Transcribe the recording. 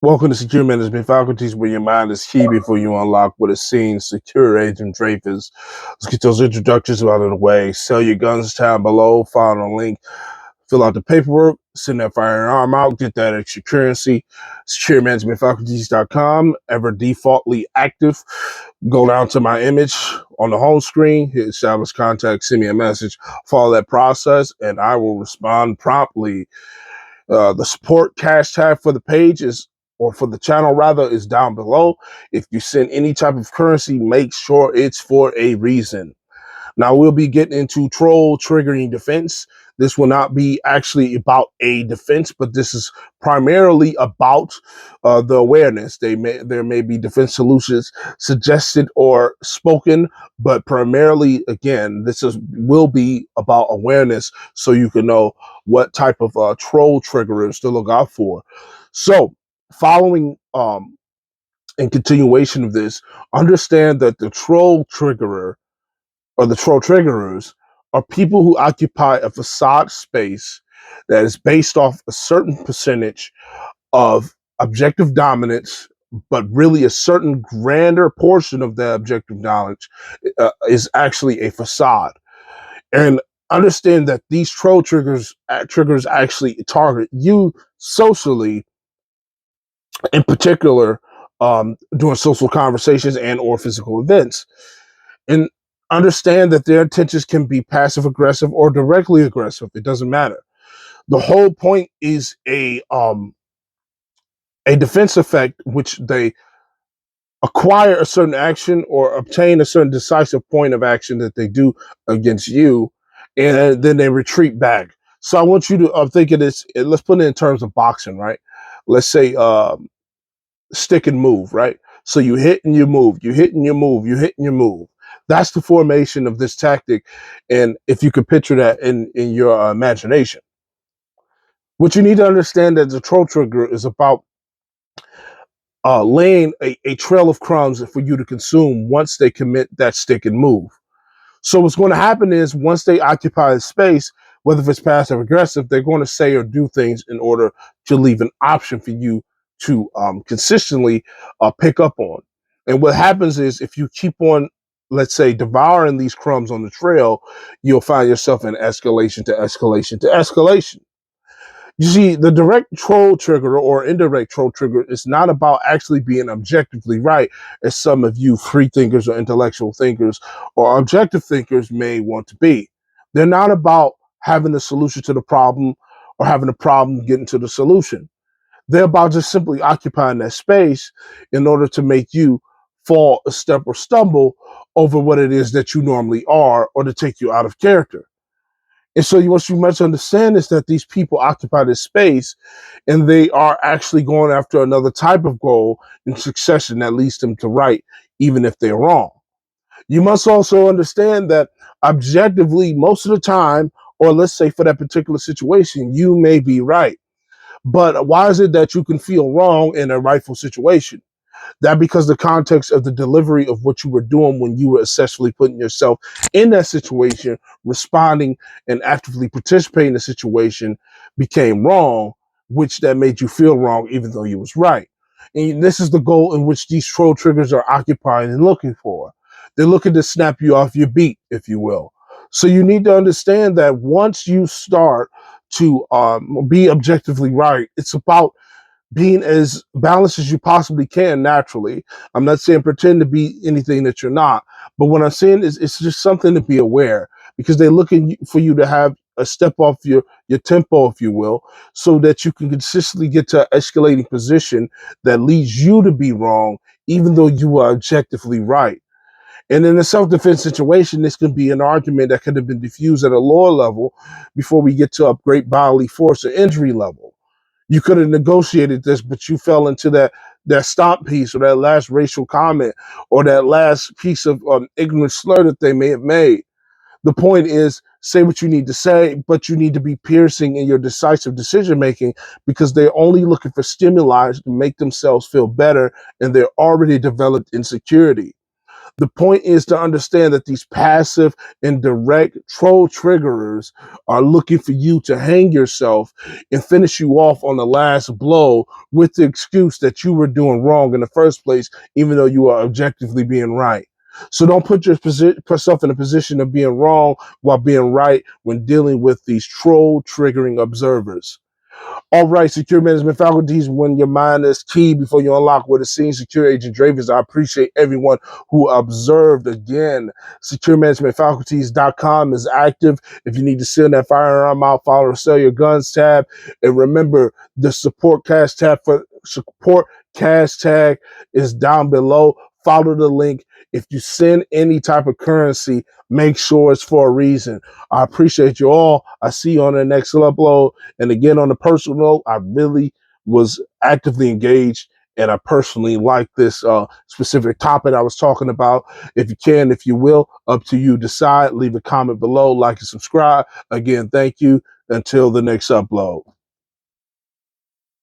Welcome to Secure Management Faculties, where your mind is key before you unlock what is seen. Secure Agent Dreyfuse. Let's get those introductions out of the way. Sell your guns tab below. Follow the link. Fill out the paperwork. Send that firearm out. Get that extra currency. SecureManagementFaculties.com. Ever defaultly active. Go down to my image on the home screen. Hit establish contact. Send me a message. Follow that process, and I will respond promptly. The support cash tag for the page is, or for the channel rather, is down below. If you send any type of currency, make sure it's for a reason. Now we'll be getting into troll triggering defense. This will not be actually about a defense, but this is primarily about the awareness. There may be defense solutions suggested or spoken, but primarily, again, will be about awareness, so you can know what type of troll triggerers to look out for. So, following in continuation of this, understand that the troll triggerer or the troll triggerers are people who occupy a facade space that is based off a certain percentage of objective dominance, but really a certain grander portion of that objective knowledge is actually a facade. And understand that these troll triggers actually target you socially, in particular, during social conversations and or physical events. And understand that their intentions can be passive aggressive or directly aggressive. It doesn't matter. The whole point is a defense effect, which they acquire a certain action or obtain a certain decisive point of action that they do against you, and then they retreat back. So I want you to think of this. Let's put it in terms of boxing, right? Let's say stick and move, right? So you hit and you move, you hit and you move, you hit and you move. That's the formation of this tactic. And if you could picture that in your imagination, what you need to understand that the troll trigger is about laying a trail of crumbs for you to consume once they commit that stick and move. So what's going to happen is once they occupy the space, whether if it's passive or aggressive, they're going to say or do things in order to leave an option for you to consistently pick up on. And what happens is if you keep on, let's say, devouring these crumbs on the trail, you'll find yourself in escalation to escalation to escalation. You see, the direct troll trigger or indirect troll trigger is not about actually being objectively right, as some of you free thinkers or intellectual thinkers or objective thinkers may want to be. They're not about having the solution to the problem or having a problem getting to the solution. They're about just simply occupying that space in order to make you fall a step or stumble over what it is that you normally are, or to take you out of character. And so what you must understand is that these people occupy this space and they are actually going after another type of goal in succession that leads them to right, even if they're wrong. You must also understand that objectively, most of the time, or let's say for that particular situation, you may be right. But why is it that you can feel wrong in a rightful situation? That because the context of the delivery of what you were doing when you were essentially putting yourself in that situation, responding and actively participating in the situation became wrong, which that made you feel wrong even though you was right. And this is the goal in which these troll triggers are occupying and looking for. They're looking to snap you off your beat, if you will. So you need to understand that once you start to be objectively right, it's about being as balanced as you possibly can naturally. I'm not saying pretend to be anything that you're not, but what I'm saying is it's just something to be aware, because they're looking for you to have a step off your tempo, if you will, so that you can consistently get to an escalating position that leads you to be wrong, even though you are objectively right. And in a self-defense situation, this can be an argument that could have been diffused at a lower level before we get to a great bodily force or injury level. You could have negotiated this, but you fell into that stomp piece or that last racial comment or that last piece of ignorant slur that they may have made. The point is, say what you need to say, but you need to be piercing in your decisive decision making, because they're only looking for stimuli to make themselves feel better, and they're already developed insecurity. The point is to understand that these passive and direct troll triggerers are looking for you to hang yourself and finish you off on the last blow with the excuse that you were doing wrong in the first place, even though you are objectively being right. So don't put yourself in a position of being wrong while being right when dealing with these troll triggering observers. All right, secure management faculties, when your mind is key before you unlock what is seen. Secure Agent Dreyfuse, I appreciate everyone who observed. Again, securemanagementfaculties.com is active. If you need to send that firearm out, follow or sell your guns tab. And remember, the support cash tag is down below. Follow the link. If you send any type of currency, make sure it's for a reason. I appreciate you all. I see you on the next upload. And again, on the personal note, I really was actively engaged and I personally like this specific topic I was talking about. If you can, if you will, up to you decide. Leave a comment below, like and subscribe. Again, thank you. Until the next upload.